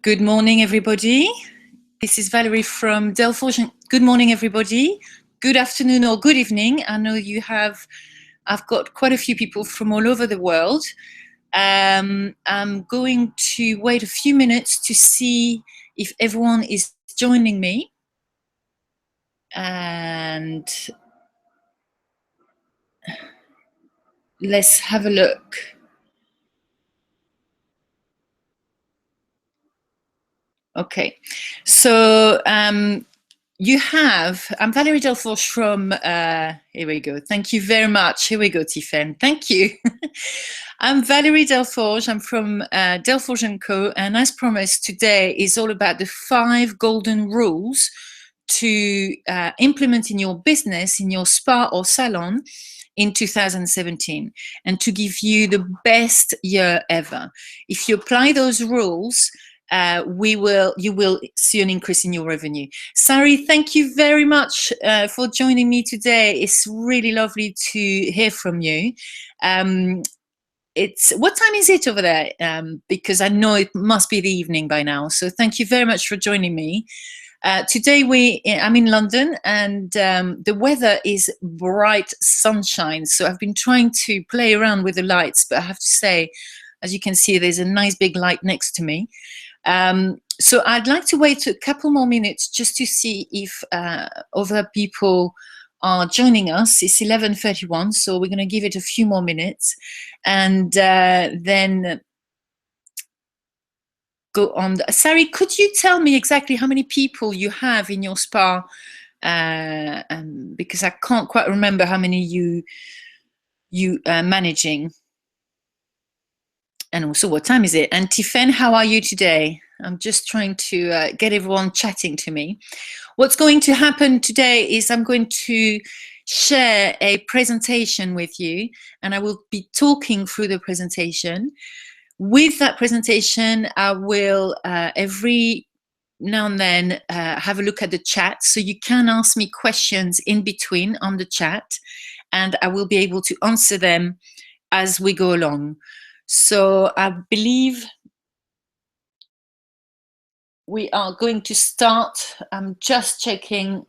Good morning, everybody. This is Valerie from Delforge. Good morning, everybody. Good afternoon or good evening. I know I've got quite a few people from all over the world. I'm going to wait a few minutes to see if everyone is joining me. And let's have a look. Okay, so I'm Valerie Delforge from, here we go. Thank you very much. Here we go, Tiffen. Thank you. I'm Valerie Delforge. I'm from Delforge & Co. And as promised, today is all about the 5 golden rules to implement in your business, in your spa or salon in 2017, and to give you the best year ever. If you apply those rules, you will see an increase in your revenue. Sari, thank you very much for joining me today. It's really lovely to hear from you. What time is it over there? Because I know it must be the evening by now. So thank you very much for joining me. Today I'm in London, and the weather is bright sunshine. So I've been trying to play around with the lights, but I have to say, as you can see, there's a nice big light next to me. So I'd like to wait a couple more minutes just to see if other people are joining us. It's 11:31, so we're going to give it a few more minutes, and then go on. Sari, could you tell me exactly how many people you have in your spa? Because I can't quite remember how many you are managing. And also, what time is it? And Tiffen, how are you today? I'm just trying to get everyone chatting to me. What's going to happen today is I'm going to share a presentation with you, and I will be talking through the presentation. With that presentation, I will every now and then have a look at the chat, so you can ask me questions in between on the chat, and I will be able to answer them as we go along. So I believe we are going to start. I'm just checking.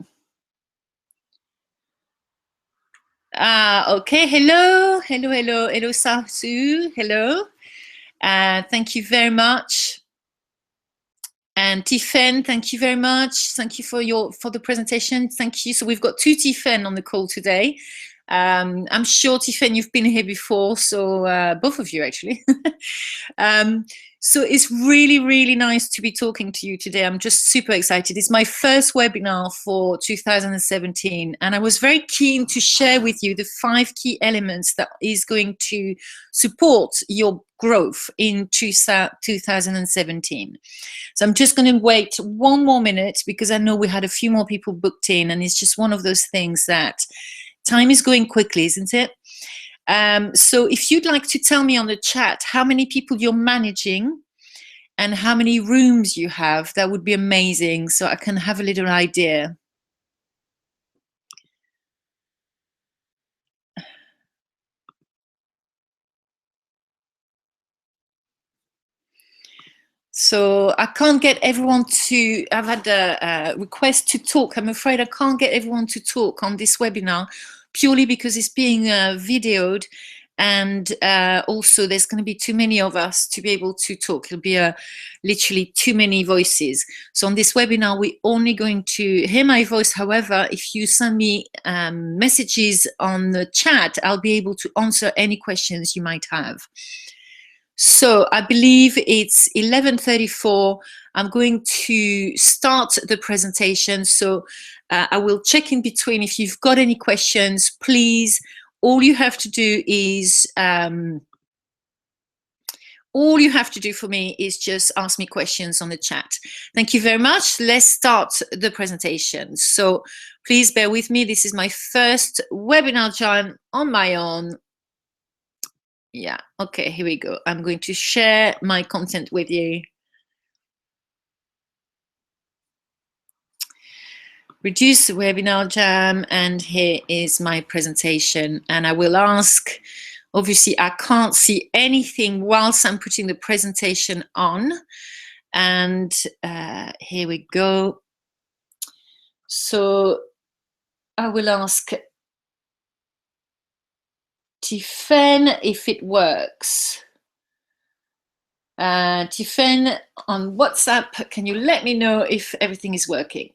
Okay, hello, Sasu, hello. Thank you very much. And Tiffen, thank you very much. Thank you for the presentation. Thank you. So we've got 2 Tiffen on the call today. I'm sure, Tiffen, you've been here before, so both of you actually. So it's really, really nice to be talking to you today. I'm just super excited. It's my first webinar for 2017, and I was very keen to share with you the 5 key elements that is going to support your growth in 2017. So I'm just going to wait one more minute, because I know we had a few more people booked in, and it's just one of those things that time is going quickly, isn't it? So if you'd like to tell me on the chat how many people you're managing and how many rooms you have, that would be amazing, so I can have a little idea. So I can't get everyone to, I've had a request to talk. I'm afraid I can't get everyone to talk on this webinar, purely because it's being videoed, and also there's going to be too many of us to be able to talk. It'll be literally too many voices. So on this webinar, we're only going to hear my voice. However, if you send me messages on the chat, I'll be able to answer any questions you might have. So I believe it's 11:34. I'm going to start the presentation. So I will check in between. If you've got any questions, please, all you have to do for me is just ask me questions on the chat. Thank you very much. Let's start the presentation. So please bear with me. This is my first webinar time on my own. Yeah, okay, here we go. I'm going to share my content with you. Reduce the webinar jam, and here is my presentation. And I will ask, obviously I can't see anything whilst I'm putting the presentation on. And here we go. So I will ask Tiffen if it works. Tiffen on WhatsApp, can you let me know if everything is working?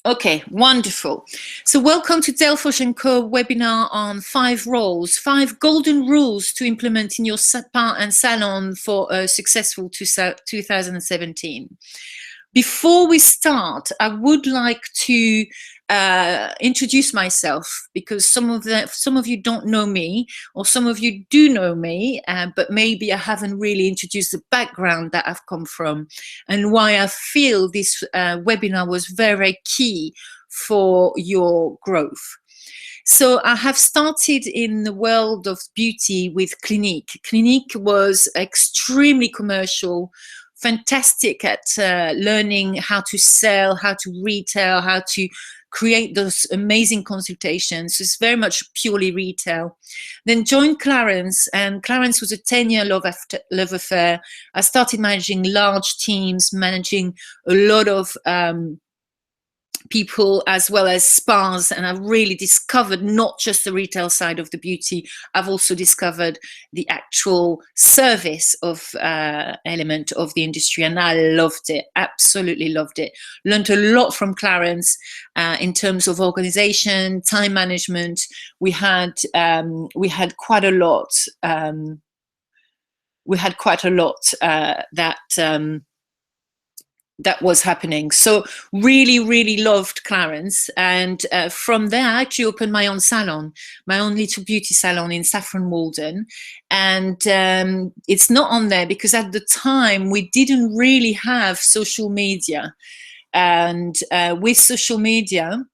Okay, wonderful. So welcome to Delphos & Co webinar on 5 roles, 5 golden rules to implement in your spa and salon for a successful 2017. Before we start, I would like to introduce myself, because some of you don't know me, or some of you do know me, but maybe I haven't really introduced the background that I've come from and why I feel this webinar was very, very key for your growth. So I have started in the world of beauty with Clinique. Clinique was extremely commercial, fantastic at learning how to sell, how to retail, how to create those amazing consultations. It's very much purely retail. Then joined Clarins, and Clarins was a 10-year love affair. I started managing large teams, managing a lot of people as well as spas, and I've really discovered not just the retail side of the beauty, I've also discovered the actual service of element of the industry, and I loved it, absolutely loved it. Learned a lot from Clarins in terms of organization, time management. We had quite a lot that was happening. So really loved Clarins, and from there I actually opened my own salon, my own little beauty salon in Saffron Walden. And it's not on there because at the time we didn't really have social media, and with social media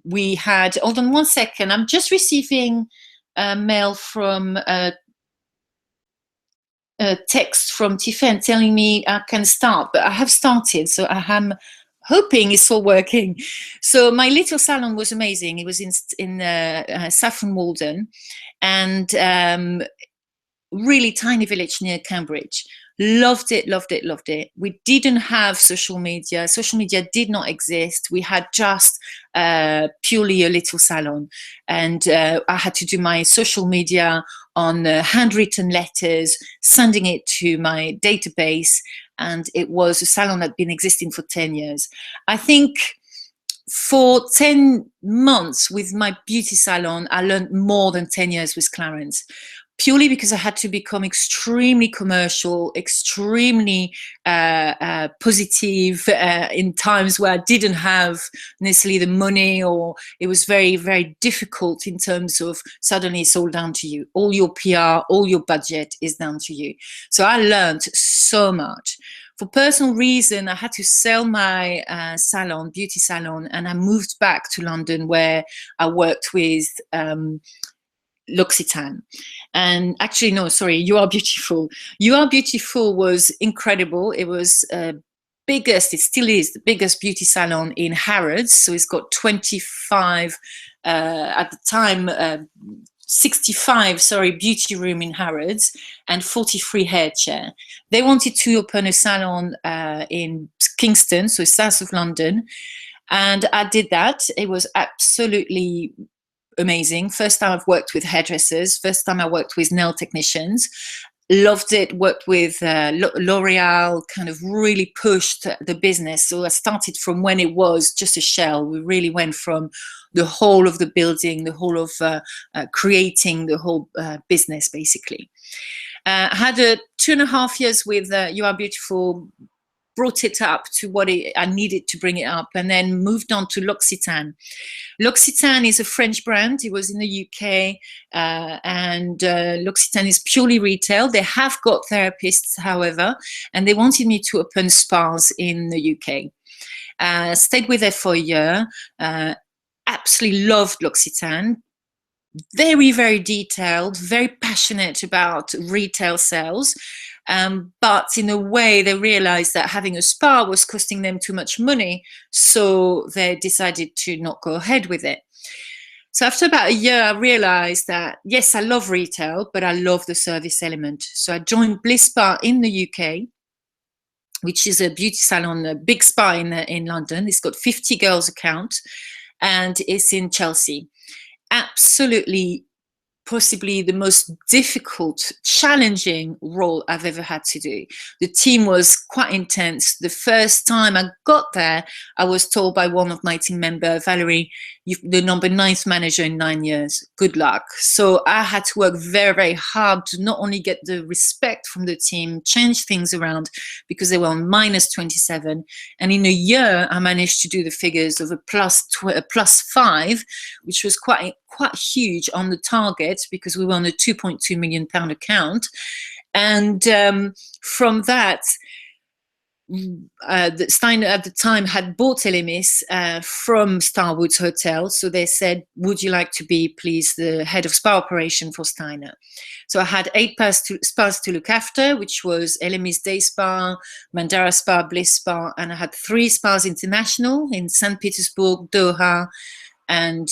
we had, hold on one second, I'm just receiving a mail from a text from Tiffen telling me I can start, but I have started, so I am hoping it's all working. So my little salon was amazing. It was in Saffron Walden, and really tiny village near Cambridge. Loved it. We didn't have social media. Social media did not exist. We had just purely a little salon, and I had to do my social media on handwritten letters, sending it to my database, and it was a salon that had been existing for 10 years. I think for 10 months with my beauty salon, I learned more than 10 years with Clarins, purely because I had to become extremely commercial, extremely positive in times where I didn't have necessarily the money, or it was very, very difficult in terms of suddenly it's all down to you. All your PR, all your budget is down to you. So I learned so much. For personal reason, I had to sell my salon, beauty salon, and I moved back to London, where I worked with L'Occitane. And actually, no, sorry, You Are Beautiful. You Are Beautiful was incredible. It was biggest, it still is the biggest beauty salon in Harrods. So it's got 25, at the time, 65, sorry, beauty room in Harrods and 43 hair chair. They wanted to open a salon in Kingston, so south of London. And I did that. It was absolutely amazing. First time I've worked with hairdressers, first time I worked with nail technicians. Loved it, worked with L'Oreal, kind of really pushed the business. So I started from when it was just a shell. We really went from the whole of the building, the whole of creating the whole business, basically. I had 2.5 years with You Are Beautiful, brought it up to what I needed to bring it up, and then moved on to L'Occitane. L'Occitane is a French brand. It was in the UK, and L'Occitane is purely retail. They have got therapists, however, and they wanted me to open spas in the UK. Stayed with them for a year. Absolutely loved L'Occitane. Very, very detailed, very passionate about retail sales. But in a way, they realized that having a spa was costing them too much money, so they decided to not go ahead with it. So after about a year, I realized that, yes, I love retail, but I love the service element. So I joined Bliss Spa in the UK, which is a beauty salon, a big spa in London. It's got 50 girls account, and it's in Chelsea. Absolutely, possibly the most difficult, challenging role I've ever had to do. The team was quite intense. The first time I got there, I was told by one of my team members, Valerie, you're the number 9th manager in 9 years. Good luck. So I had to work very, very hard to not only get the respect from the team, change things around because they were on minus 27. And in a year, I managed to do the figures of a plus 5, which was quite huge on the target because we were on a £2.2 million account. And from that, Steiner at the time had bought Elemis from Starwood's Hotel. So they said, would you like to be, please, the head of spa operation for Steiner? So I had 8 spas to look after, which was Elemis Day Spa, Mandara Spa, Bliss Spa, and I had 3 spas international in St. Petersburg, Doha, and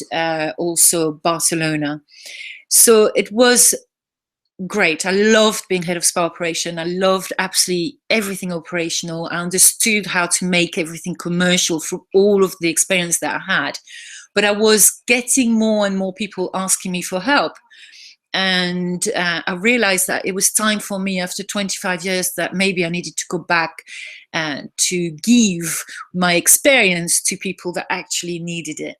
also Barcelona. So it was great. I loved being head of spa operation. I loved absolutely everything operational. I understood how to make everything commercial through all of the experience that I had. But I was getting more and more people asking me for help. And I realized that it was time for me after 25 years that maybe I needed to go back to give my experience to people that actually needed it.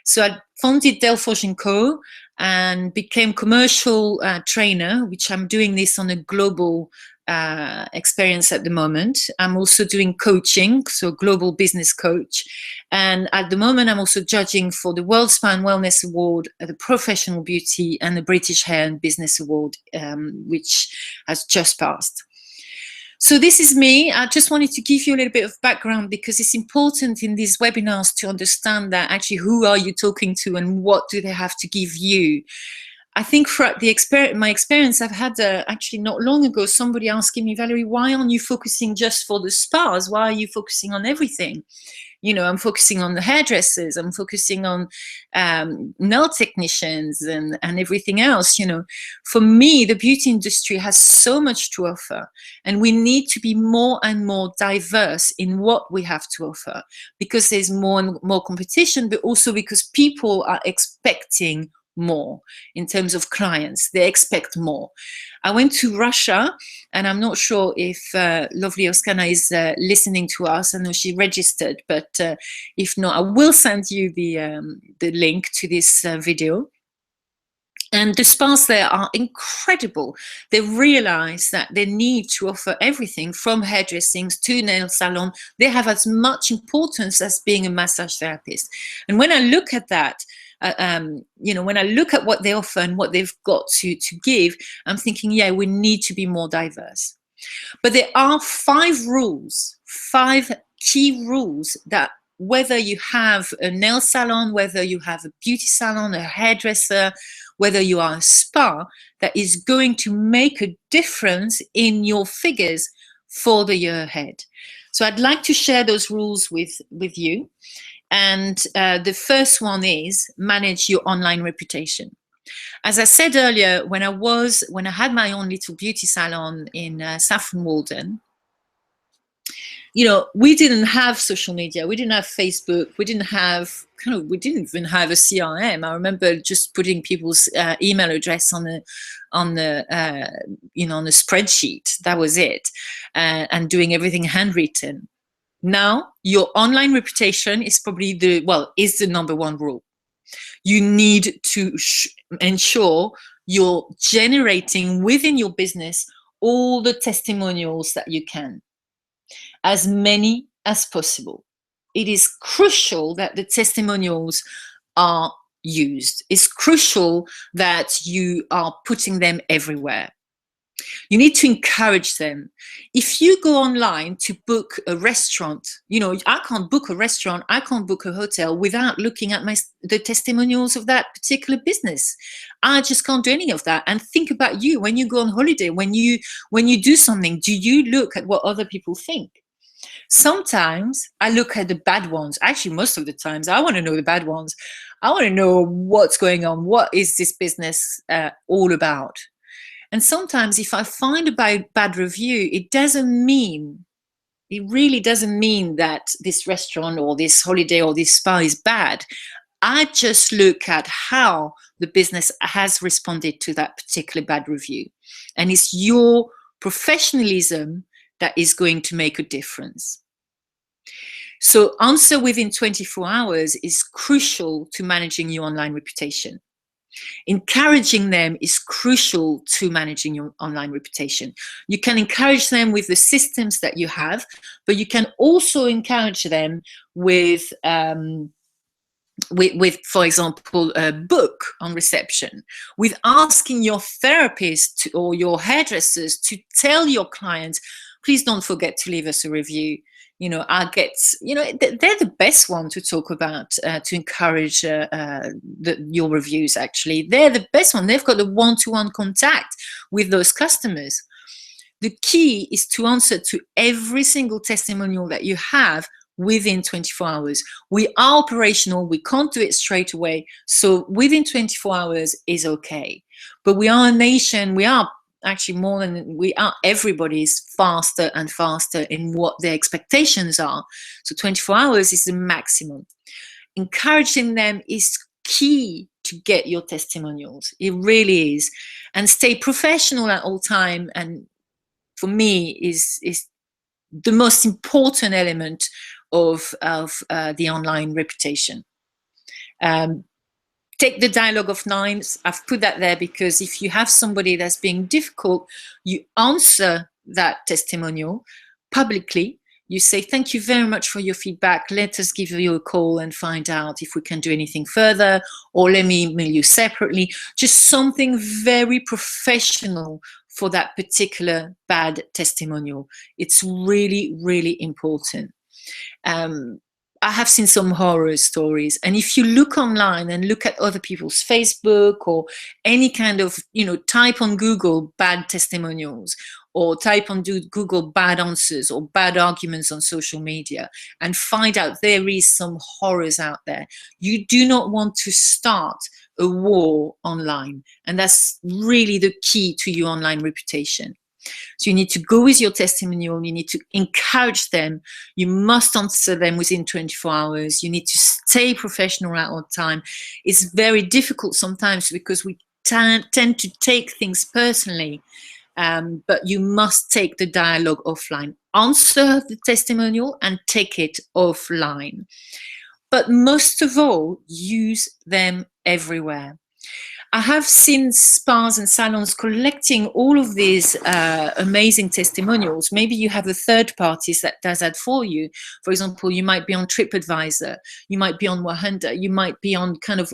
So I founded Delforge & Co. and became commercial trainer, which I'm doing this on a global experience at the moment. I'm also doing coaching, so global business coach. And at the moment, I'm also judging for the World Spa and Wellness Award, the Professional Beauty, and the British Hair and Business Award, which has just passed. So this is me. I just wanted to give you a little bit of background because it's important in these webinars to understand that actually who are you talking to and what do they have to give you. I think for my experience, I've had actually not long ago somebody asking me, Valerie, why aren't you focusing just for the spas? Why are you focusing on everything? You know, I'm focusing on the hairdressers, I'm focusing on nail technicians and everything else. You know, for me, the beauty industry has so much to offer, and we need to be more and more diverse in what we have to offer because there's more and more competition, but also because people are expecting more in terms of clients. They expect more. I went to Russia, and I'm not sure if lovely Oskana is listening to us. I know she registered, but if not, I will send you the link to this video. And the spas there are incredible. They realize that they need to offer everything from hairdressings to nail salon. They have as much importance as being a massage therapist. And when I look at that, you know, when I look at what they offer and what they've got to give, I'm thinking, yeah, we need to be more diverse. But there are 5 rules, 5 key rules that whether you have a nail salon, whether you have a beauty salon, a hairdresser, whether you are a spa, that is going to make a difference in your figures for the year ahead. So I'd like to share those rules with you. And the first one is manage your online reputation. As I said earlier, when I had my own little beauty salon in Saffron Walden, you know, we didn't have social media, we didn't have Facebook, we didn't even have a CRM. I remember just putting people's email address on the spreadsheet. That was it, and doing everything handwritten. Now, your online reputation is probably the number 1 rule. You need to ensure you're generating within your business all the testimonials that you can, as many as possible. It is crucial that the testimonials are used. It's crucial that you are putting them everywhere. You need to encourage them. If you go online to book a restaurant, you know, I can't book a restaurant, I can't book a hotel without looking at the testimonials of that particular business. I just can't do any of that. And think about you when you go on holiday, when you do something, do you look at what other people think? Sometimes I look at the bad ones. Actually, most of the times I want to know the bad ones. I want to know what's going on. What is this business all about? And sometimes if I find a bad review, it doesn't mean It really doesn't mean that this restaurant or this holiday or this spa is bad. I just look at how the business has responded to that particular bad review. And it's your professionalism that is going to make a difference. So answer within 24 hours is crucial to managing your online reputation. Encouraging them is crucial to managing your online reputation. You can encourage them with the systems that you have, but you can also encourage them with for example, a book on reception, with asking your therapist or your hairdressers to tell your clients, please don't forget to leave us a review. You know, they're the best one to talk about, to encourage your reviews, actually. They're the best one. They've got a one-to-one contact with those customers. The key is to answer to every single testimonial that you have within 24 hours. We are operational. We can't do it straight away. So within 24 hours is okay. But we are a nation. We are actually more than we are. Everybody is faster and faster in what their expectations are. So 24 hours is the maximum. Encouraging them is key to get your testimonials. It really is. And stay professional at all time. And for me is the most important element of the online reputation. Take the dialogue of 9. I've put that there because if you have somebody that's being difficult, you answer that testimonial publicly. You say, thank you very much for your feedback. Let us give you a call and find out if we can do anything further, or let me email you separately. Just something very professional for that particular bad testimonial. It's really, really important. I have seen some horror stories, and if you look online and look at other people's Facebook or any kind of, type on Google bad testimonials, or type on Google bad answers or bad arguments on social media, and find out there is some horrors out there. You do not want to start a war online, and that's really the key to your online reputation. So you need to go with your testimonial, you need to encourage them, you must answer them within 24 hours, you need to stay professional at all time. It's very difficult sometimes because we tend to take things personally, but you must take the dialogue offline. Answer the testimonial and take it offline. But most of all, use them everywhere. I have seen spas and salons collecting all of these amazing testimonials. Maybe you have a third party that does that for you. For example, you might be on TripAdvisor, you might be on Wahanda, you might be on kind of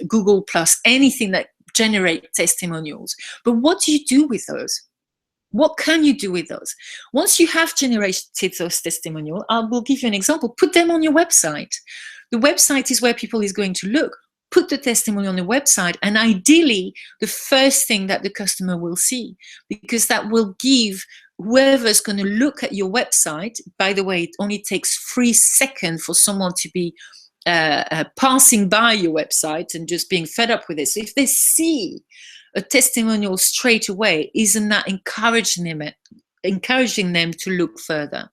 Google Plus, anything that generate testimonials. But what do you do with those? What can you do with those? Once you have generated those testimonials, I will give you an example. Put them on your website. The website is where people is going to look. Put the testimony on the website, and ideally the first thing that the customer will see, because that will give whoever's going to look at your website. By the way, it only takes 3 seconds for someone to be passing by your website and just being fed up with it. So if they see a testimonial straight away, isn't that encouraging them to look further?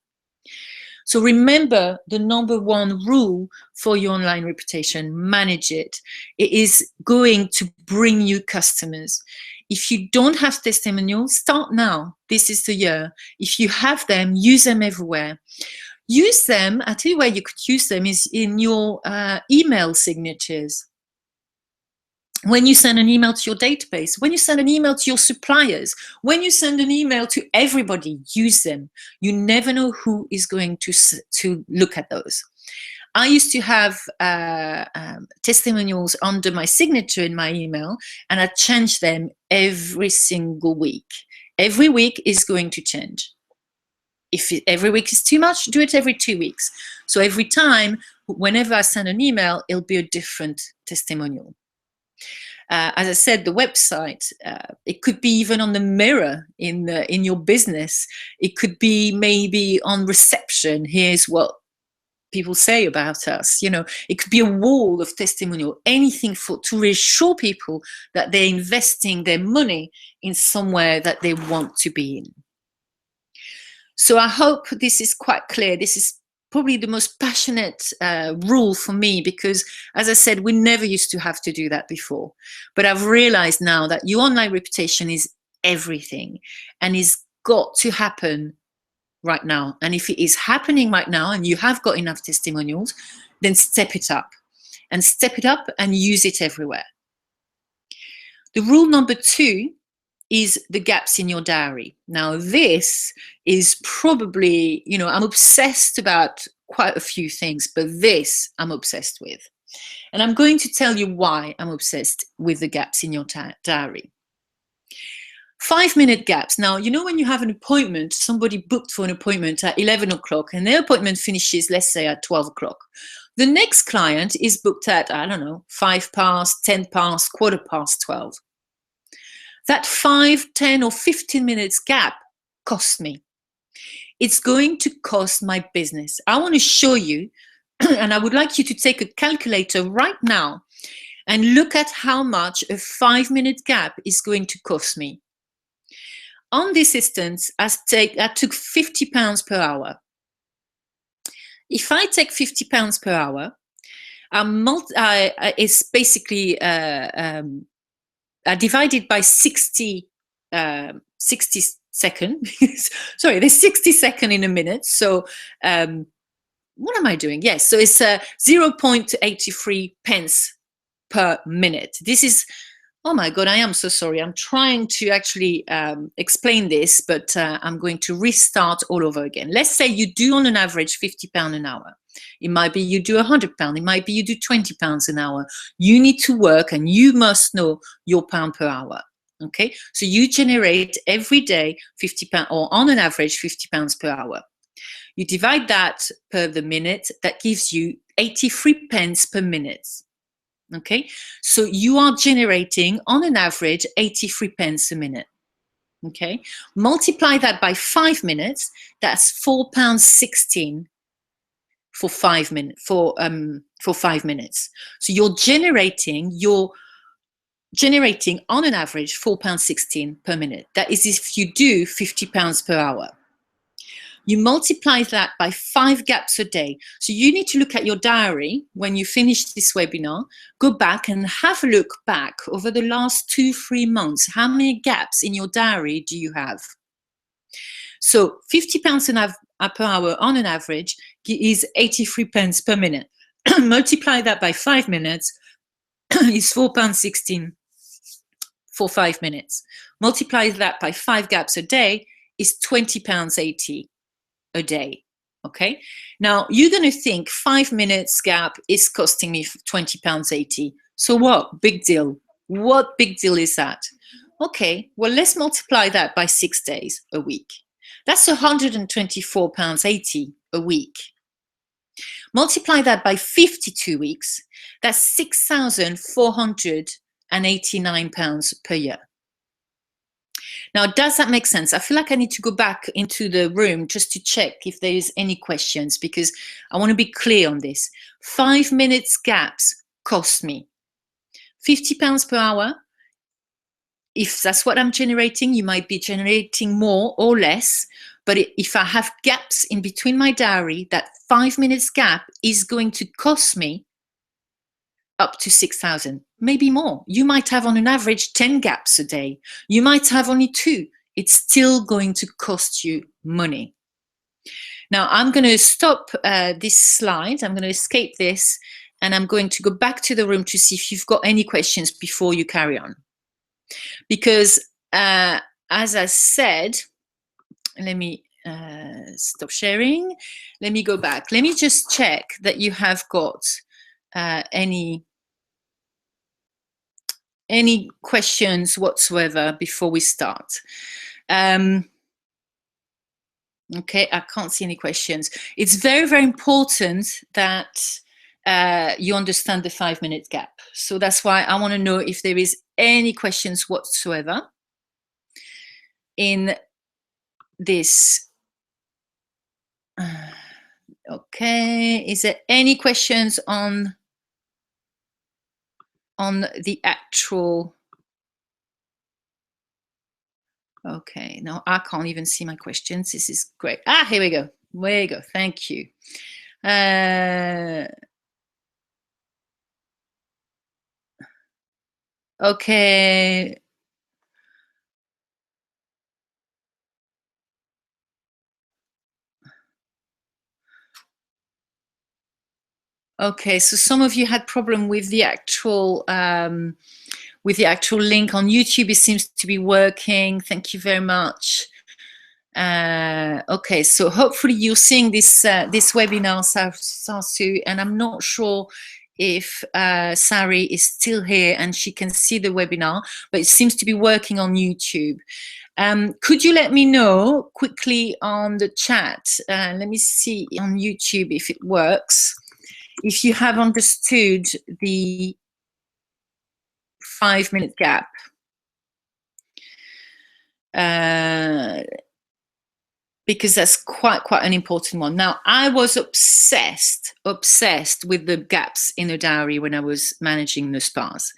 So remember the number one rule for your online reputation: manage it. It is going to bring you customers. If you don't have testimonials, start now. This is the year. If you have them, use them everywhere. Use them, I tell you where you could use them is in your email signatures. When you send an email to your database, when you send an email to your suppliers, when you send an email to everybody, use them. You never know who is going to look at those. I used to have testimonials under my signature in my email, and I change them every single week. Every week is going to change. If every week is too much, do it every 2 weeks. So every time, whenever I send an email, it'll be a different testimonial. As I said, the website, it could be even on the mirror in your business. It could be maybe on reception. Here's what people say about us. It could be a wall of testimonial, anything to reassure people that they're investing their money in somewhere that they want to be in. So I hope this is quite clear. This is probably the most passionate rule for me, because as I said, we never used to have to do that before. But I've realized now that your online reputation is everything and is got to happen right now. And if it is happening right now and you have got enough testimonials, then step it up and use it everywhere. The rule number 2 is the gaps in your diary. Now, this is probably, I'm obsessed about quite a few things, but this I'm obsessed with. And I'm going to tell you why I'm obsessed with the gaps in your diary. 5-minute gaps. Now, when you have an appointment, somebody booked for an appointment at 11 o'clock and their appointment finishes, let's say, at 12 o'clock. The next client is booked at, 5 past, 10 past, quarter past 12. That 5, 10 or 15 minutes gap costs me. It's going to cost my business. I want to show you, and I would like you to take a calculator right now and look at how much a 5-minute gap is going to cost me. On this instance, I took £50 per hour. If I take £50 per hour, it's basically divided by 60 seconds. Sorry, there's 60 seconds in a minute. So what am I doing? Yes, so it's 0.83 pence per minute. This is, oh my God, I am so sorry. I'm trying to actually explain this, but I'm going to restart all over again. Let's say you do on an average £50 an hour. It might be you do £100. It might be you do £20 an hour. You need to work and you must know your pound per hour. Okay, so you generate every day £50, or on an average £50 per hour. You divide that per the minute, that gives you 83 pence per minute. Okay, so you are generating on an average 83 pence a minute. Okay, multiply that by 5 minutes, that's £4.16 for 5 minutes for 5 minutes. So you're generating on an average £4.16 per minute. That is if you do £50 per hour. You multiply that by 5 gaps a day. So you need to look at your diary when you finish this webinar, go back and have a look back over the last 2-3 months. How many gaps in your diary do you have? So £50 per hour on an average is 83 pence per minute. Multiply that by 5 minutes is £4.16 for 5 minutes. Multiply that by 5 gaps a day is £20.80 a day. Okay, now you're going to think 5 minutes gap is costing me £20.80. So what? Big deal. What big deal is that? Okay, well, let's multiply that by 6 days a week. That's £124.80 a week. Multiply that by 52 weeks. That's £6,489 per year. Now, does that make sense? I feel like I need to go back into the room just to check if there is any questions, because I want to be clear on this. 5 minutes gaps cost me £50 per hour. If that's what I'm generating, you might be generating more or less. But if I have gaps in between my diary, that 5 minutes gap is going to cost me up to 6,000, maybe more. You might have on an average 10 gaps a day. You might have only 2. It's still going to cost you money. Now, I'm going to stop this slide. I'm going to escape this, and I'm going to go back to the room to see if you've got any questions before you carry on. Because as I said, let me stop sharing. Let me go back. Let me just check that you have got any questions whatsoever before we start. Okay, I can't see any questions. It's very, very important that you understand the 5 minute gap. So that's why I want to know if there is any questions whatsoever in this. Okay, is there any questions on the actual Okay, now I can't even see my questions. This is great. Ah, here we go. There you go. Thank you. Uh, okay. Okay, so some of you had problem with the actual link on YouTube. It seems to be working. Thank you very much. Okay, so hopefully you're seeing this webinar, Sarsu, and I'm not sure if Sari is still here and she can see the webinar, but it seems to be working on YouTube. Could you let me know quickly on the chat? Let me see on YouTube if it works. If you have understood the 5-minute gap. Because that's quite an important one. Now, I was obsessed with the gaps in a diary when I was managing the spas.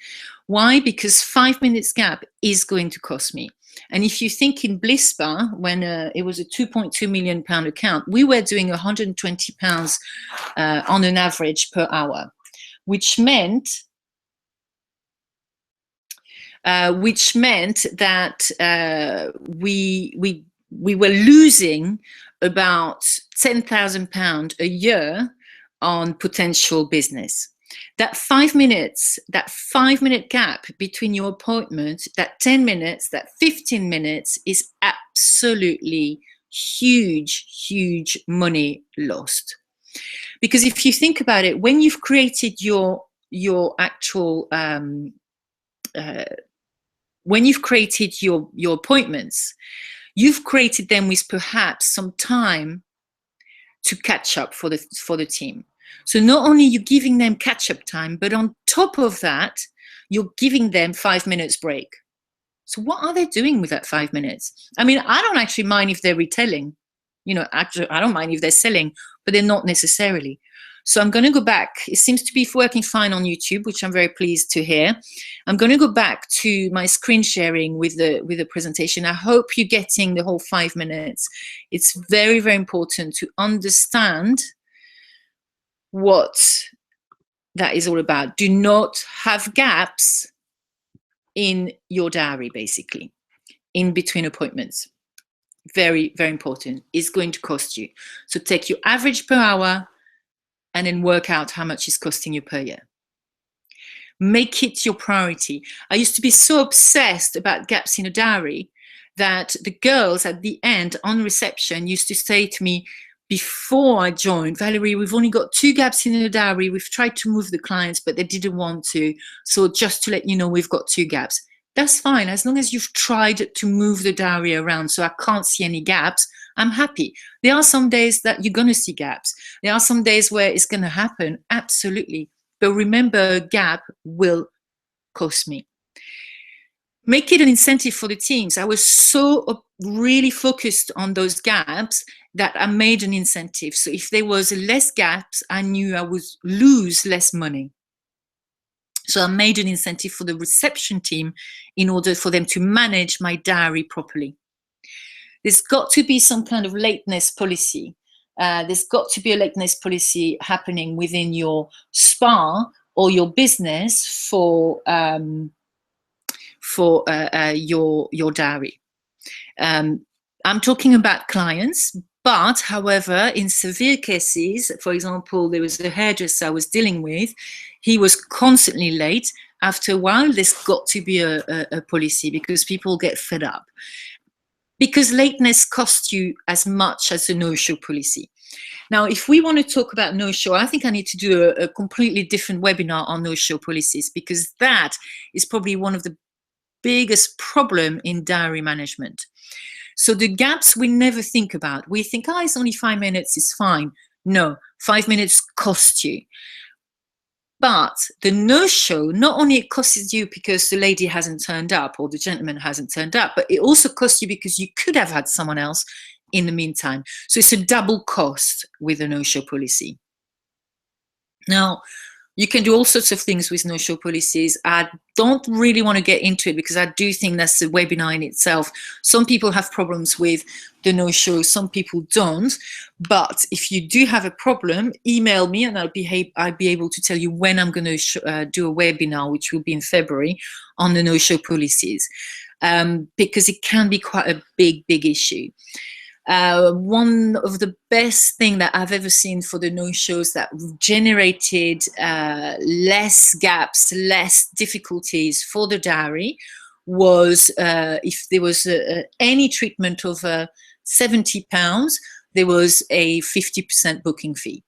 Why? Because 5 minutes gap is going to cost me. And if you think in Bliss Spa, when it was a £2.2 million account, we were doing £120 on an average per hour, which meant that we were losing about £10,000 a year on potential business. That 5 minutes, that 5-minute gap between your appointment, that 10 minutes, that 15 minutes is absolutely huge money lost. Because if you think about it, when you've created your actual when you've created your appointments, you've created them with perhaps some time to catch up for the team. So not only you're giving them catch up time, but on top of that, you're giving them 5 minutes break. So what are they doing with that 5 minutes? I mean, I don't actually mind if they're retelling. Actually, I don't mind if they're selling, but they're not necessarily. So I'm going to go back. It seems to be working fine on YouTube, which I'm very pleased to hear. I'm going to go back to my screen sharing with the presentation. I hope you're getting the whole 5 minutes. It's very important to understand what that is all about. Do not have gaps in your diary, basically, in between appointments. Very important. It's going to cost you. So take your average per hour and then work out how much it's costing you per year. Make it your priority. I used to be so obsessed about gaps in a diary that the girls at the end on reception used to say to me before I joined, Valerie, we've only got 2 gaps in the diary. We've tried to move the clients, but they didn't want to. So just to let you know, we've got 2 gaps. That's fine. As long as you've tried to move the diary around so I can't see any gaps, I'm happy. There are some days that you're going to see gaps. There are some days where it's going to happen. Absolutely. But remember, a gap will cost me. Make it an incentive for the teams. I was so really focused on those gaps that I made an incentive. So if there was less gaps, I knew I would lose less money. So I made an incentive for the reception team in order for them to manage my diary properly. There's got to be some kind of lateness policy. There's got to be a lateness policy happening within your spa or your business for your diary. I'm talking about clients, but however, in severe cases, for example, there was a hairdresser I was dealing with, he was constantly late. After a while, there's got to be a policy because people get fed up. Because lateness costs you as much as a no-show policy. Now, if we want to talk about no-show, I think I need to do a completely different webinar on no-show policies, because that is probably one of the biggest problem in diary management. So the gaps we never think about. We think, oh, it's only 5 minutes, it's fine. No, 5 minutes cost you. But the no-show, not only it costs you because the lady hasn't turned up or the gentleman hasn't turned up, but it also costs you because you could have had someone else in the meantime. So it's a double cost with a no-show policy. Now, You can do all sorts of things with no-show policies. I don't really want to get into it because I do think that's a webinar in itself. Some people have problems with the no-show, some people don't. But if you do have a problem, email me and I'll be able to tell you when I'm going to do a webinar, which will be in February, on the no-show policies, because it can be quite a big issue. One of the best thing that I've ever seen for the no-shows that generated less gaps, less difficulties for the diary was if there was any treatment of £70, there was a 50% booking fee.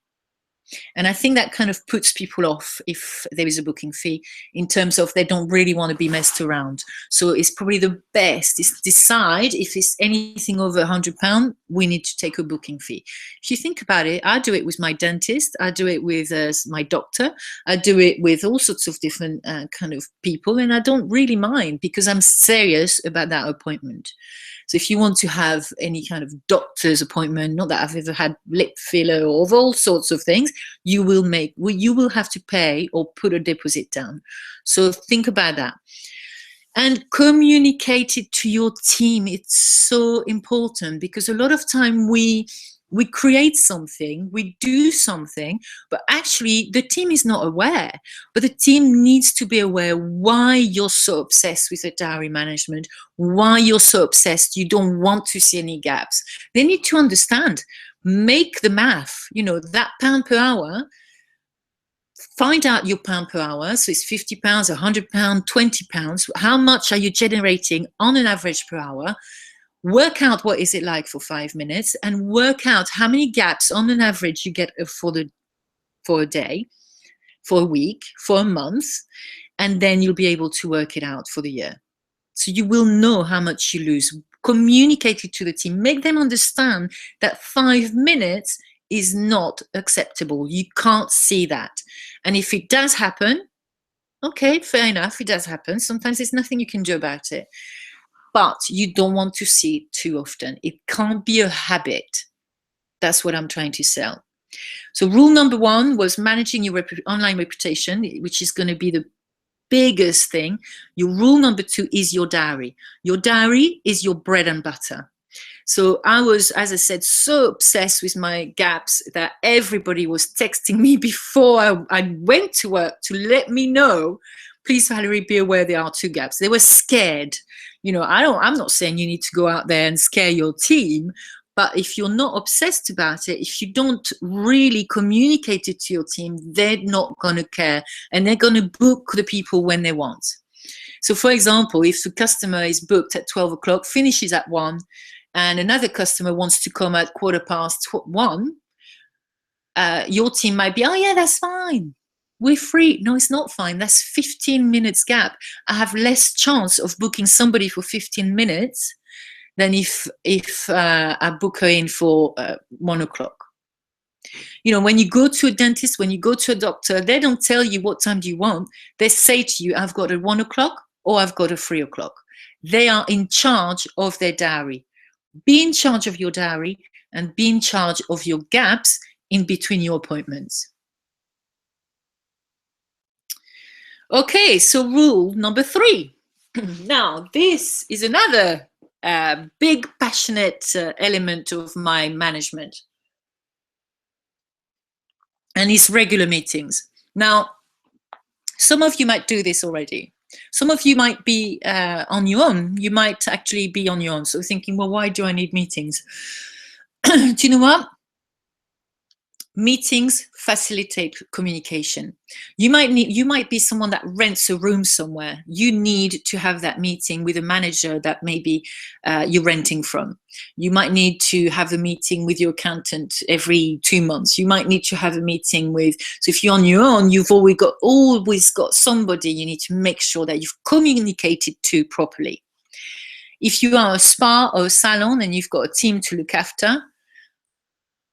And I think that kind of puts people off if there is a booking fee, in terms of they don't really want to be messed around. So it's probably the best is decide if it's anything over £100, we need to take a booking fee. If you think about it, I do it with my dentist, I do it with my doctor, I do it with all sorts of different kind of people, and I don't really mind because I'm serious about that appointment. So if you want to have any kind of doctor's appointment, not that I've ever had lip filler or of all sorts of things, you will have to pay or put a deposit down. So think about that. And communicate it to your team. It's so important because a lot of time we create something, we do something, but actually the team is not aware. But the team needs to be aware why you're so obsessed with the diary management, why you're so obsessed you don't want to see any gaps. They need to understand, make the math, you know, that pound per hour, find out your pound per hour. So it's £50, £100, £20. How much are you generating on an average per hour? Work out what is it like for 5 minutes and work out how many gaps on an average you get for a day, for a week, for a month, and then you'll be able to work it out for the year. So you will know how much you lose. Communicate it to the team. Make them understand that 5 minutes is not acceptable. You can't see that. And if it does happen, okay, fair enough, it does happen. Sometimes there's nothing you can do about it. But you don't want to see it too often. It can't be a habit. That's what I'm trying to sell. So rule number 1 was managing your online reputation, which is going to be the biggest thing. Your rule number 2 is your diary. Your diary is your bread and butter. So I was, as I said, so obsessed with my gaps that everybody was texting me before I went to work to let me know, please, Valerie, be aware there are 2 gaps. They were scared. You know, I'm not saying you need to go out there and scare your team, but if you're not obsessed about it, if you don't really communicate it to your team, they're not going to care and they're going to book the people when they want. So for example, if the customer is booked at 12 o'clock, finishes at 1, and another customer wants to come at 1:15, your team might be, oh yeah, that's fine. We're free. No, it's not fine. That's 15 minutes gap. I have less chance of booking somebody for 15 minutes than if I book her in for 1 o'clock. You know, when you go to a dentist, when you go to a doctor, they don't tell you what time do you want. They say to you, I've got a 1 o'clock or I've got a 3 o'clock. They are in charge of their diary. Be in charge of your diary and be in charge of your gaps in between your appointments. Okay, so rule number 3. Now, this is another big, passionate element of my management. And it's regular meetings. Now, some of you might do this already. Some of you might be on your own. You might actually be on your own. So thinking, well, why do I need meetings? Do you know what? Meetings facilitate communication. You might be someone that rents a room somewhere. You need to have that meeting with a manager that maybe you're renting from. You might need to have a meeting with your accountant every 2 months. You might need to have a meeting with, so if you're on your own, you've always got somebody you need to make sure that you've communicated to properly. If you are a spa or a salon and you've got a team to look after,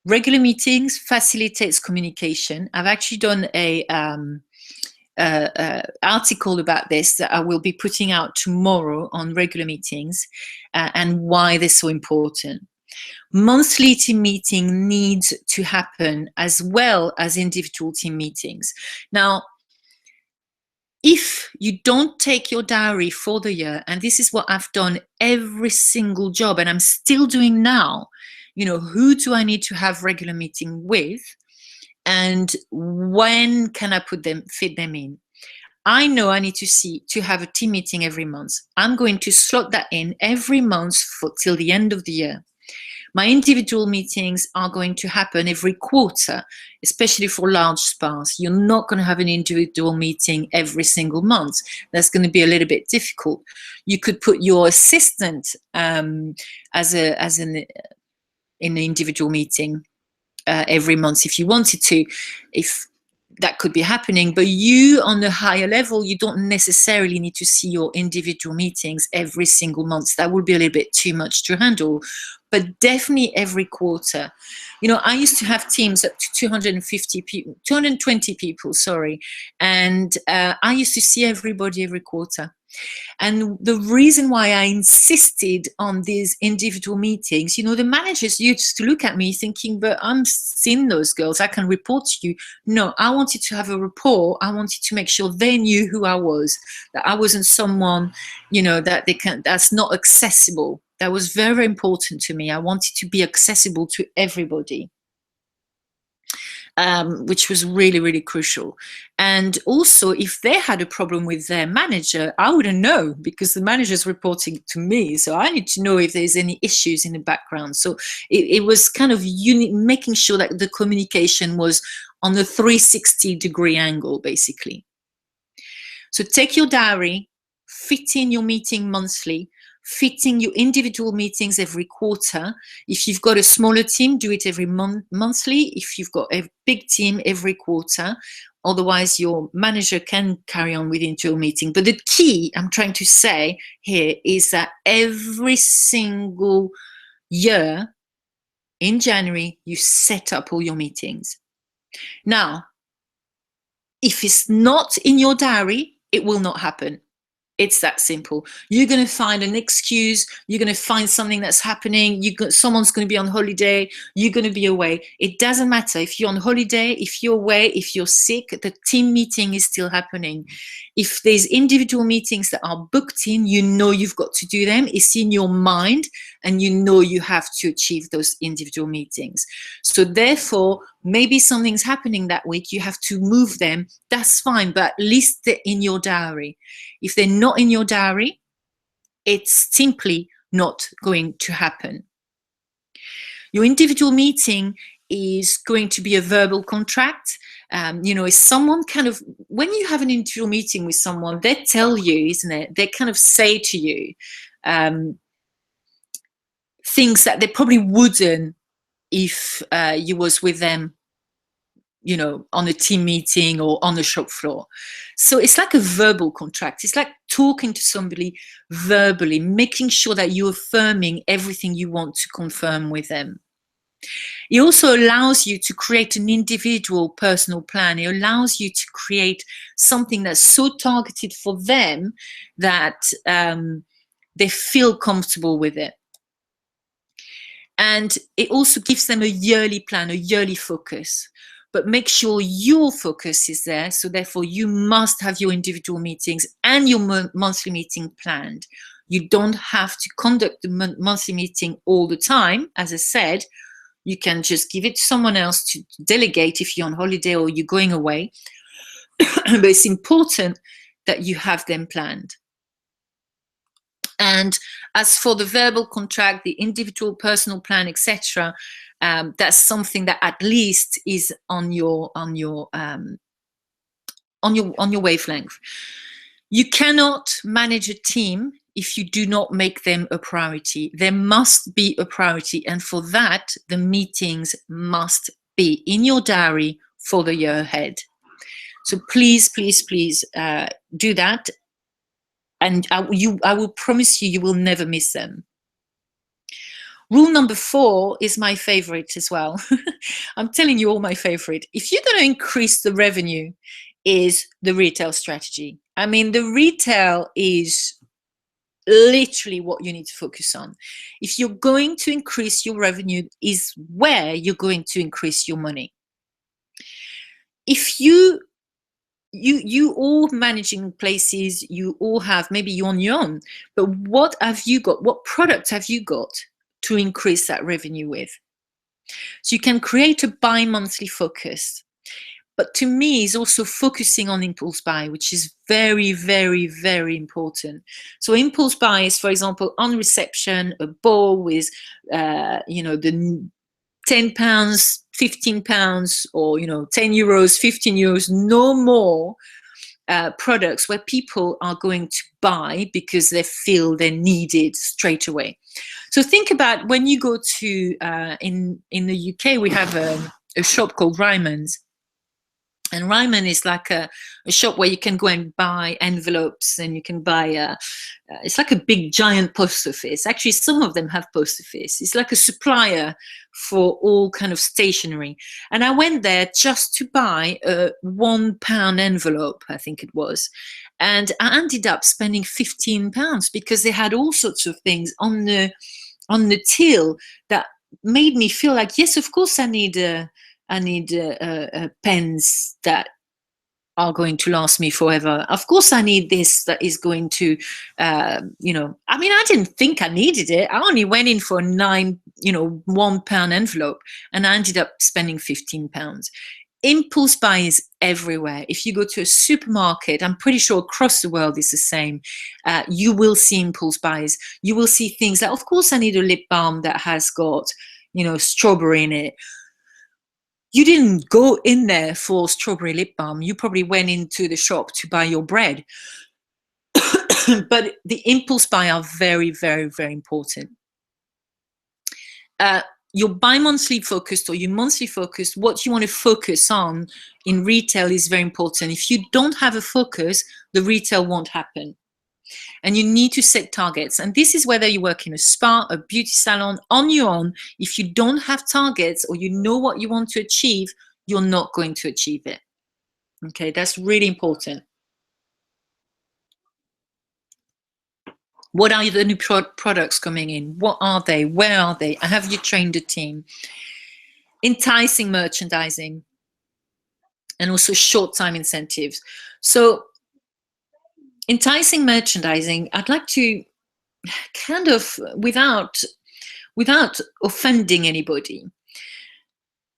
regular meetings facilitates communication. I've actually done a article about this that I will be putting out tomorrow on regular meetings and why they're so important. Monthly team meeting needs to happen as well as individual team meetings. Now, if you don't take your diary for the year, and this is what I've done every single job, and I'm still doing now, who do I need to have regular meeting with, and when can I fit them in? I know I need to have a team meeting every month. I'm going to slot that in every month till the end of the year. My individual meetings are going to happen every quarter, especially for large spas. You're not going to have an individual meeting every single month. That's going to be a little bit difficult. You could put your assistant in an individual meeting every month if you wanted to, if that could be happening. But you, on the higher level, you don't necessarily need to see your individual meetings every single month. That would be a little bit too much to handle. But definitely every quarter. I used to have teams up to 250 people, 220 people, sorry. And I used to see everybody every quarter. And the reason why I insisted on these individual meetings, the managers used to look at me thinking, but I'm seeing those girls, I can report to you. No, I wanted to have a rapport. I wanted to make sure they knew who I was, that I wasn't someone, that's not accessible. That was very, very important to me. I wanted to be accessible to everybody. Which was really, really crucial. And also, if they had a problem with their manager, I wouldn't know because the manager's reporting to me. So I need to know if there's any issues in the background. So it was kind of making sure that the communication was on the 360-degree angle, basically. So take your diary, fit in your meeting monthly, fitting your individual meetings every quarter. If you've got a smaller team, do it every monthly. If you've got a big team, every quarter. Otherwise, your manager can carry on with the individual meeting. But the key I'm trying to say here is that every single year in January, you set up all your meetings. Now, if it's not in your diary, it will not happen. It's that simple. You're going to find an excuse. You're going to find something that's happening. Someone's going to be on holiday. You're going to be away. It doesn't matter if you're on holiday, if you're away, if you're sick, the team meeting is still happening. If there's individual meetings that are booked in, you've got to do them. It's in your mind and you have to achieve those individual meetings. So therefore, maybe something's happening that week. You have to move them. That's fine, but at least they're in your diary. If they're not in your diary, it's simply not going to happen. Your individual meeting is going to be a verbal contract. Is someone when you have an individual meeting with someone, they tell you, isn't it? They kind of say to you things that they probably wouldn't if you was with them, on a team meeting or on the shop floor. So it's like a verbal contract. It's like talking to somebody verbally, making sure that you're affirming everything you want to confirm with them. It also allows you to create an individual personal plan. It allows you to create something that's so targeted for them that they feel comfortable with it. And it also gives them a yearly plan, a yearly focus. But make sure your focus is there. So therefore, you must have your individual meetings and your monthly meeting planned. You don't have to conduct the monthly meeting all the time. As I said, you can just give it to someone else to delegate if you're on holiday or you're going away. But it's important that you have them planned. And as for the verbal contract, the individual personal plan, etc., that's something that at least is on your wavelength. You cannot manage a team if you do not make them a priority. There must be a priority, and for that, the meetings must be in your diary for the year ahead. So please, please, please do that. And I will promise you will never miss them. Rule number 4 is my favorite as well. I'm telling you all my favorite. If you're going to increase the revenue, is the retail strategy. I mean, the retail is literally what you need to focus on. If you're going to increase your revenue, is where you're going to increase your money. If you all managing places, you all have, maybe you're on your own, but what have you got? What product have you got to increase that revenue with? So you can create a bi-monthly focus. But to me, is also focusing on impulse buy, which is very, very, very important. So impulse buy is, for example, on reception, a ball with, the £10, £15, or, 10 euros, 15 euros, no more products where people are going to buy because they feel they need it straight away. So think about when you go to, in the UK, we have a shop called Ryman's. And Ryman is like a shop where you can go and buy envelopes, and you can buy, it's like a big giant post office. Actually, some of them have post office. It's like a supplier for all kind of stationery. And I went there just to buy a £1 envelope, I think it was. And I ended up spending £15 because they had all sorts of things on the till that made me feel like, yes, of course I need pens that are going to last me forever. Of course I need this that is going to, I mean, I didn't think I needed it. I only went in for a £1 envelope, and I ended up spending £15. Impulse buy is everywhere. If you go to a supermarket, I'm pretty sure across the world it's the same. You will see impulse buys. You will see things like, of course I need a lip balm that has got, strawberry in it. You didn't go in there for strawberry lip balm. You probably went into the shop to buy your bread. But the impulse buy are very, very, very important. Your bi-monthly focused or your monthly focused, what you want to focus on in retail is very important. If you don't have a focus, the retail won't happen. And you need to set targets. And this is whether you work in a spa, a beauty salon, on your own. If you don't have targets, or you know what you want to achieve, you're not going to achieve it. Okay, that's really important. What are the new products coming in? What are they? Where are they? Have you trained a team? Enticing merchandising, and also short time incentives. So enticing merchandising, I'd like to kind of, without offending anybody,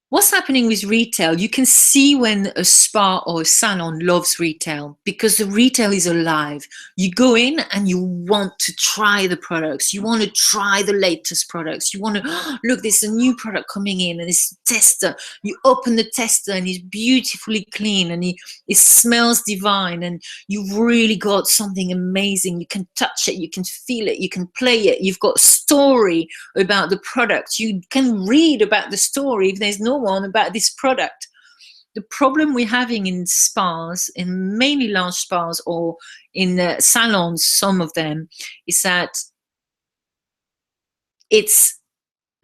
what's happening with retail, you can see when a spa or a salon loves retail, because the retail is alive. You go in and you want to try the products. You want to try the latest products. You want to, look, there's a new product coming in, and this tester, you open the tester and it's beautifully clean, and it smells divine, and you've really got something amazing. You can touch it, you can feel it, you can play it. You've got a story about the product. You can read about the story if there's no one about this product. The problem we're having in spas, in mainly large spas, or in salons, some of them, is that it's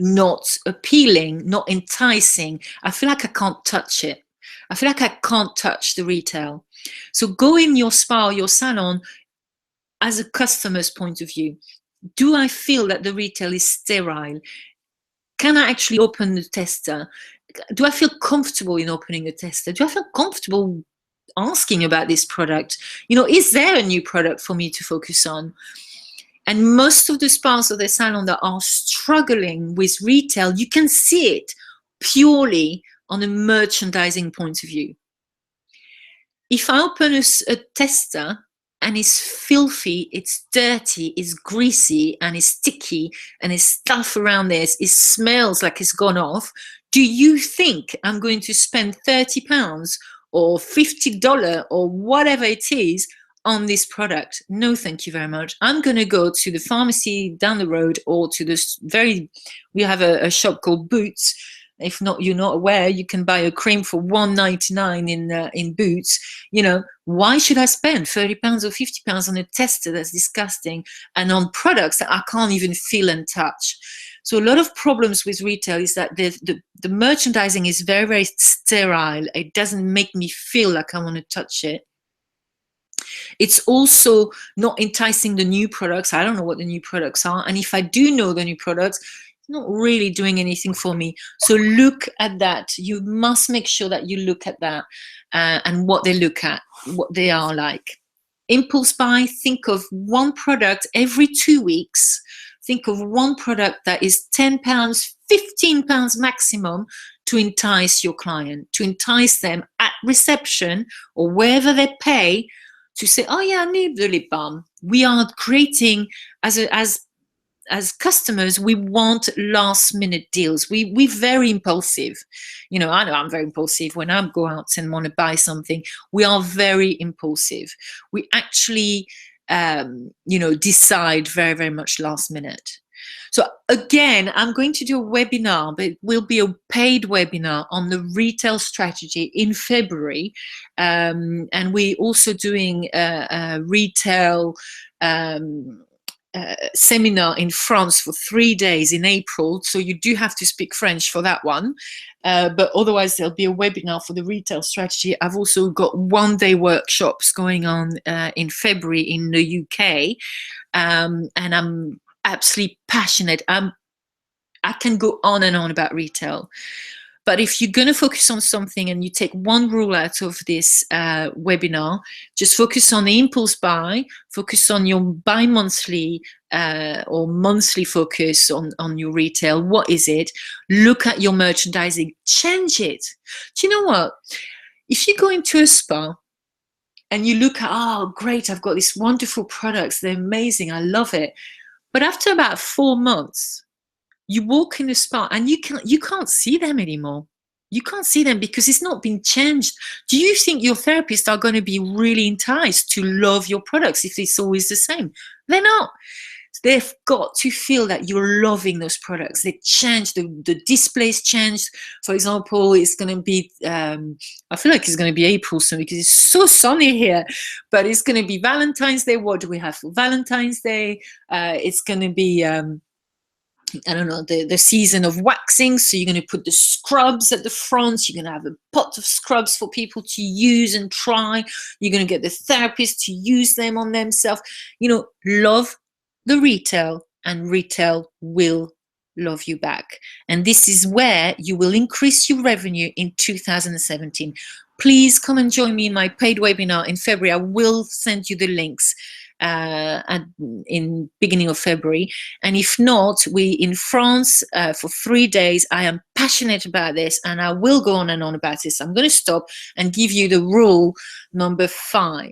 not appealing, not enticing. I feel like I can't touch it. I feel like I can't touch the retail. So go in your spa or your salon as a customer's point of view. Do I feel that the retail is sterile? Can I actually open the tester? Do I feel comfortable in opening a tester? Do I feel comfortable asking about this product? Is there a new product for me to focus on? And most of the spas or the salon that are struggling with retail, you can see it purely on a merchandising point of view. If I open a tester and it's filthy, it's dirty, it's greasy, and it's sticky, and it's stuff around there, it smells like it's gone off, do you think I'm going to spend £30 or $50 or whatever it is on this product? No, thank you very much. I'm going to go to the pharmacy down the road, or to this we have a shop called Boots. If not, you're not aware, you can buy a cream for £1.99 in Boots. Why should I spend £30 or £50 on a tester that's disgusting, and on products that I can't even feel and touch? So a lot of problems with retail is that the merchandising is very, very sterile. It doesn't make me feel like I want to touch it. It's also not enticing the new products. I don't know what the new products are. And if I do know the new products, it's not really doing anything for me. So look at that. You must make sure that you look at that and what they look at, what they are like. Impulse buy, think of one product every 2 weeks. Think of one product that is £10, £15 maximum to entice your client, to entice them at reception or wherever they pay to say, oh yeah, I need the lip balm. We are creating as customers, we want last minute deals. We're very impulsive. You know I'm very impulsive when I go out and want to buy something. We are very impulsive. We actually decide very, very much last minute. So again, I'm going to do a webinar, but it will be a paid webinar on the retail strategy in February. And we're also doing a retail seminar in France for 3 days in April. So you do have to speak French for that one. But otherwise, there'll be a webinar for the retail strategy. I've also got one-day workshops going on in February in the UK. And I'm absolutely passionate. I can go on and on about retail. But if you're going to focus on something and you take one rule out of this webinar, just focus on the impulse buy, focus on your bi-monthly or monthly focus on your retail. What is it? Look at your merchandising, change it. Do you know what? If you go into a spa and you look at, oh, great, I've got these wonderful products. They're amazing. I love it. But after about 4 months, you walk in the spa and you can't see them anymore. You can't see them because it's not been changed. Do you think your therapists are going to be really enticed to love your products if it's always the same? They're not. They've got to feel that you're loving those products. They changed, the displays changed. For example, it's going to be, I feel like it's going to be April soon because it's so sunny here, but it's going to be Valentine's Day. What do we have for Valentine's Day? It's going to be, I don't know, the season of waxing. So you're going to put the scrubs at the front. You're going to have a pot of scrubs for people to use and try. You're going to get the therapist to use them on themselves. Love the retail, and retail will love you back. And this is where you will increase your revenue in 2017. Please come and join me in my paid webinar in February. I will send you the links in beginning of February. And if not, we in France for 3 days. I am passionate about this and I will go on and on about this. I'm going to stop and give you the rule number 5.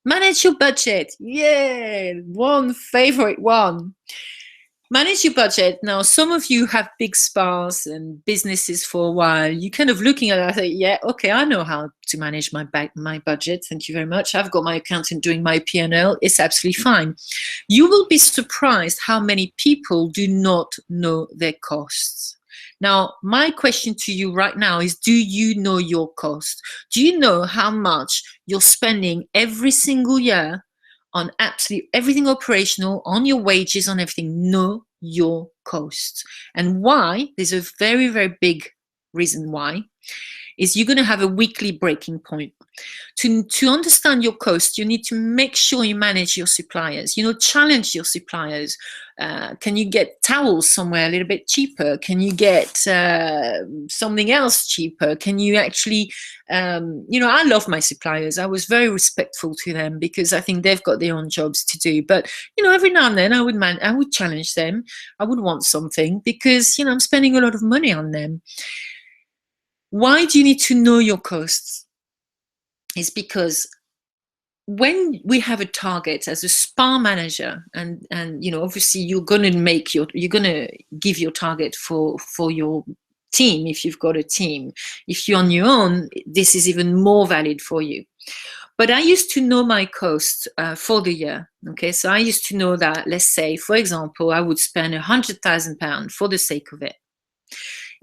Manage your budget. Yeah, one favorite one. Manage your budget. Now, some of you have big spas and businesses for a while. You're kind of looking at it, I think, yeah, okay, I know how to manage my budget. Thank you very much. I've got my accountant doing my P&L. It's absolutely fine. You will be surprised how many people do not know their costs. Now, my question to you right now is, do you know your cost? Do you know how much you're spending every single year on absolutely everything operational, on your wages, on everything? Know your costs. And why? There's a very, very big reason why. Is you're going to have a weekly breaking point. To understand your cost, you need to make sure you manage your suppliers. Challenge your suppliers. Can you get towels somewhere a little bit cheaper? Can you get something else cheaper? Can you actually, I love my suppliers. I was very respectful to them because I think they've got their own jobs to do. But, every now and then I would challenge them. I would want something because, I'm spending a lot of money on them. Why do you need to know your costs? Is because when we have a target as a spa manager, and obviously you're going to give your target for your team if you've got a team. If you're on your own, this is even more valid for you. But I used to know my costs for the year. Okay, so I used to know that, let's say, for example, I would spend £100,000 for the sake of it.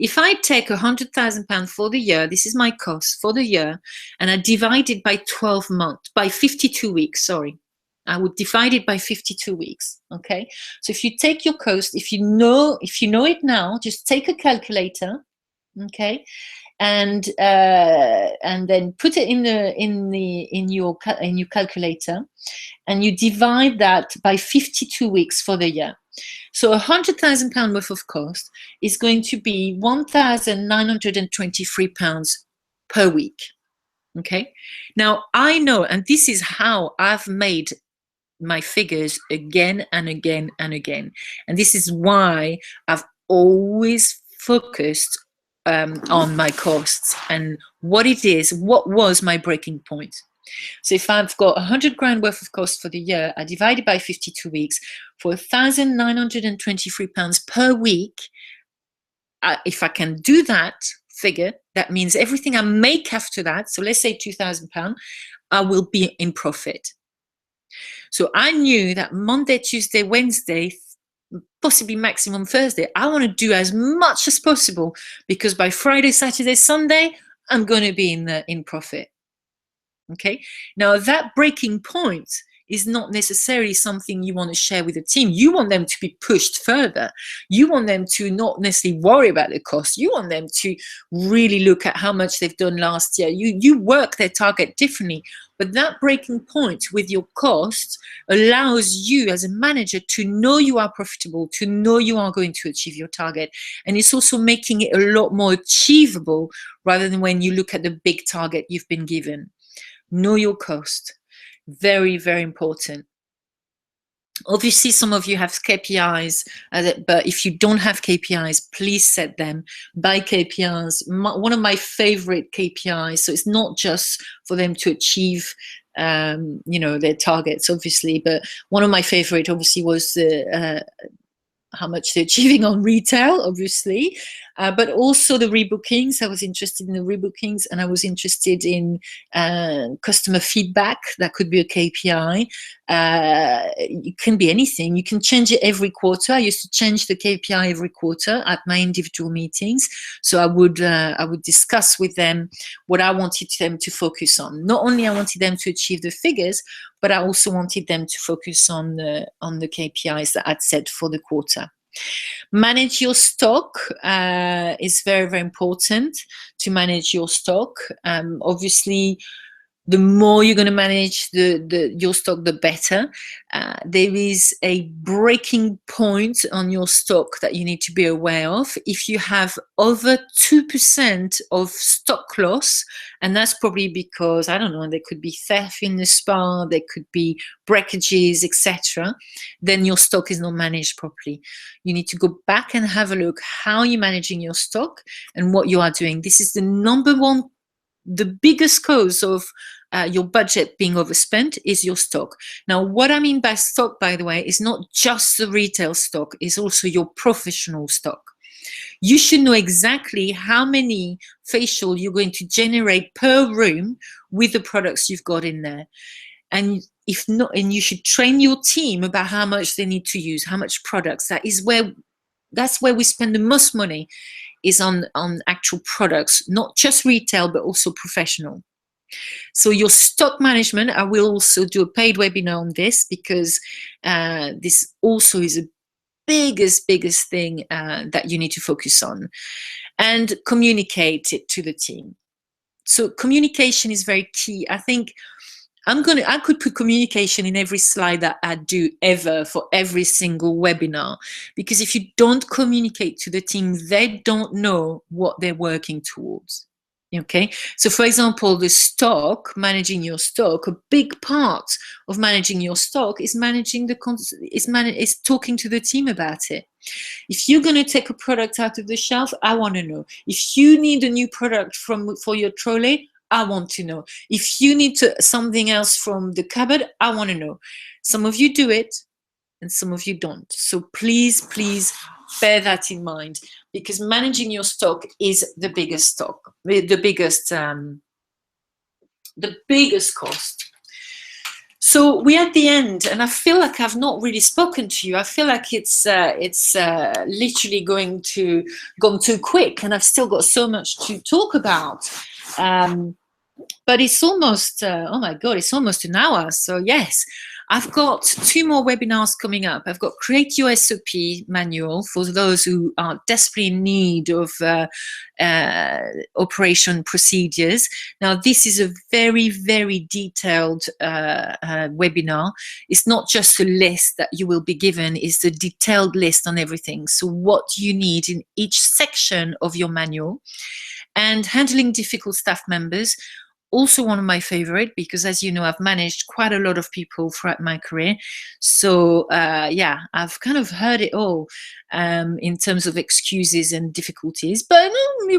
If I take £100,000 for the year, this is my cost for the year, and I divide it by 12 months, by 52 weeks, sorry. I would divide it by 52 weeks, okay? So if you take your cost, if you know it now, just take a calculator, okay? and then put it in your calculator, and you divide that by 52 weeks for the year. So £100,000 worth of cost is going to be £1,923 per week. Okay. Now I know, and this is how I've made my figures again and again and again. And this is why I've always focused on my costs and what it is, what was my breaking point. So if I've got 100 grand worth of cost for the year, I divide it by 52 weeks for £1,923 per week. If I can do that figure, that means everything I make after that, so let's say £2,000, I will be in profit. So I knew that Monday, Tuesday, Wednesday, possibly maximum Thursday, I want to do as much as possible, because by Friday, Saturday, Sunday, I'm going to be in profit. Okay. Now that breaking point is not necessarily something you want to share with the team. You want them to be pushed further. You want them to not necessarily worry about the cost. You want them to really look at how much they've done last year. You work their target differently. But that breaking point with your costs allows you as a manager to know you are profitable, to know you are going to achieve your target. And it's also making it a lot more achievable rather than when you look at the big target you've been given. Know your cost. Very, very important. Obviously, some of you have KPIs, but if you don't have KPIs, please set them by KPIs. One of my favorite KPIs, so it's not just for them to achieve their targets, obviously, but one of my favorite obviously was how much they're achieving on retail, obviously, but also the rebookings. I was interested in the rebookings, and I was interested in customer feedback. That could be a KPI. It can be anything. You can change it every quarter. I used to change the KPI every quarter at my individual meetings. So I would discuss with them what I wanted them to focus on. Not only I wanted them to achieve the figures, but I also wanted them to focus on the KPIs that I'd set for the quarter. Manage your stock is very, very important to manage your stock. Obviously, the more you're going to manage your stock, the better. There is a breaking point on your stock that you need to be aware of. If you have over 2% of stock loss, and that's probably because, I don't know, there could be theft in the spa, there could be breakages, etc., then your stock is not managed properly. You need to go back and have a look how you're managing your stock and what you are doing. This is the number one, the biggest cause of your budget being overspent is your stock. Now, what I mean by stock, by the way, is not just the retail stock, it's also your professional stock. You should know exactly how many facial you're going to generate per room with the products you've got in there. And if not, and you should train your team about how much they need to use, how much products. That's where we spend the most money, is on actual products, not just retail, but also professional. So your stock management, I will also do a paid webinar on this, because this also is a biggest thing that you need to focus on, and communicate it to the team. So communication is very key. I think I could put communication in every slide that I do ever for every single webinar, because if you don't communicate to the team, they don't know what they're working towards. Okay, so for example, the stock, managing your stock, a big part of managing your stock is is talking to the team about it. If you're going to take a product out of the shelf, I want to know. If you need a new product for your trolley, I want to know. If you need something else from the cupboard, I want to know. Some of you do it and some of you don't. So please bear that in mind, because managing your stock is the biggest cost. So we're at the end, and I feel like I've not really spoken to you. I feel like it's literally gone too quick, and I've still got so much to talk about. But it's almost, oh my God, it's almost an hour. So yes, I've got 2 more webinars coming up. I've got Create Your SOP manual for those who are desperately in need of operation procedures. Now, this is a very, very detailed webinar. It's not just a list that you will be given, it's a detailed list on everything. So what you need in each section of your manual. And handling difficult staff members, also one of my favorite, because as you know, I've managed quite a lot of people throughout my career. So yeah, I've kind of heard it all in terms of excuses and difficulties, but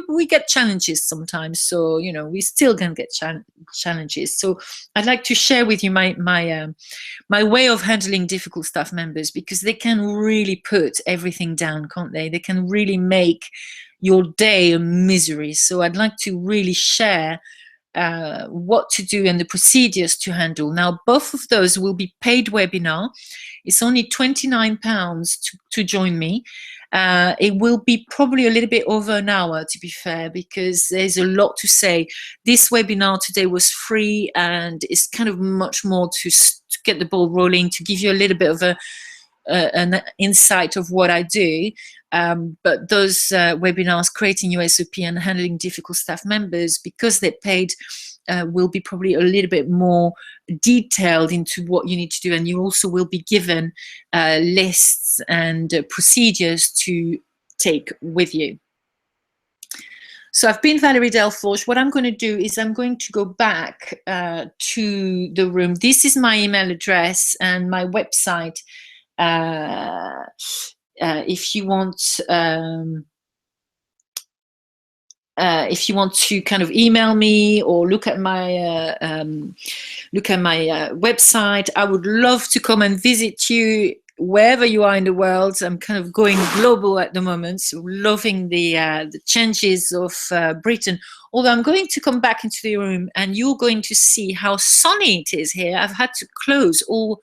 we get challenges sometimes. So, you know, we still can get challenges. So I'd like to share with you my way of handling difficult staff members, because they can really put everything down, can't they? They can really make your day a misery. So I'd like to really share what to do and the procedures to handle. Now, both of those will be paid webinar. It's only £29 to join me. It will be probably a little bit over an hour, to be fair, because there's a lot to say. This webinar today was free, and it's kind of much more to get the ball rolling, to give you a little bit of an insight of what I do. But those webinars, Creating Your SOP and Handling Difficult Staff Members, because they're paid, will be probably a little bit more detailed into what you need to do. And you also will be given lists and procedures to take with you. So I've been Valerie Delforge. What I'm going to do is I'm going to go back to the room. This is my email address and my website. If you want to kind of email me or look at my website, I would love to come and visit you wherever you are in the world. I'm kind of going global at the moment, so loving the changes of Britain. Although I'm going to come back into the room and you're going to see how sunny it is here. I've had to close all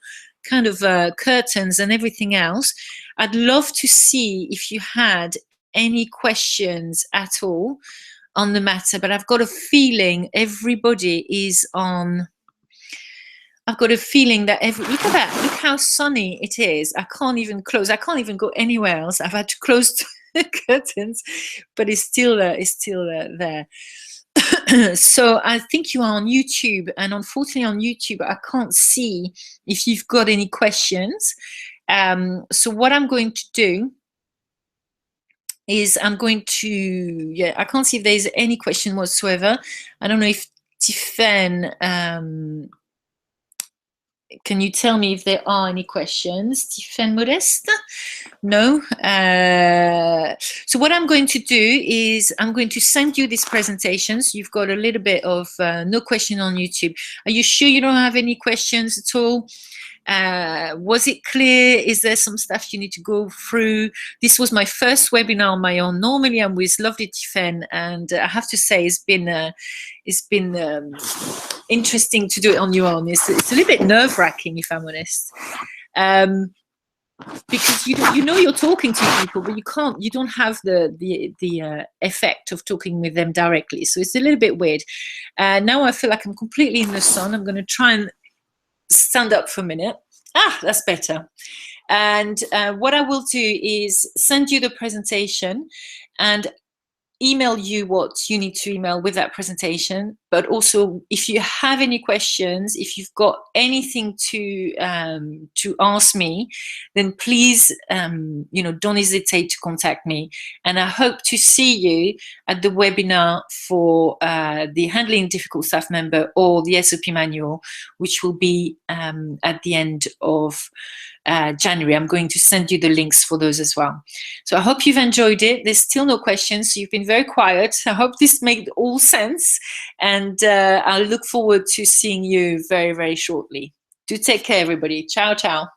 kind of curtains and everything else. I'd love to see if you had any questions at all on the matter, but I've got a feeling everybody is on. I've got a feeling that look at that, look how sunny it is. I can't even close, I can't even go anywhere else. I've had to close the curtains, but it's still there. So I think you are on YouTube, and unfortunately on YouTube I can't see if you've got any questions. So what I'm going to do is I'm going to, I can't see if there's any question whatsoever. I don't know if Tiffaine, can you tell me if there are any questions? Tiffaine Modeste? No. So what I'm going to do is I'm going to send you these presentations. You've got a little bit of no question on YouTube. Are you sure you don't have any questions at all? Was it clear? Is there some stuff you need to go through? This was my first webinar on my own. Normally I'm with lovely Tiffaine, and I have to say it's been interesting to do it on your own. It's a little bit nerve-wracking, if I'm honest, because you know you're talking to people, but you don't have the effect of talking with them directly. So it's a little bit weird. Now I feel like I'm completely in the sun. I'm going to try and stand up for a minute. That's better. And what I will do is send you the presentation and email you what you need to email with that presentation. But also, if you have any questions, if you've got anything to ask me, then please, don't hesitate to contact me. And I hope to see you at the webinar for the Handling Difficult Staff Member or the SOP Manual, which will be at the end of January. I'm going to send you the links for those as well. So I hope you've enjoyed it. There's still no questions, so you've been very quiet. I hope this made all sense, and I look forward to seeing you very, very shortly. Do take care, everybody. Ciao, ciao.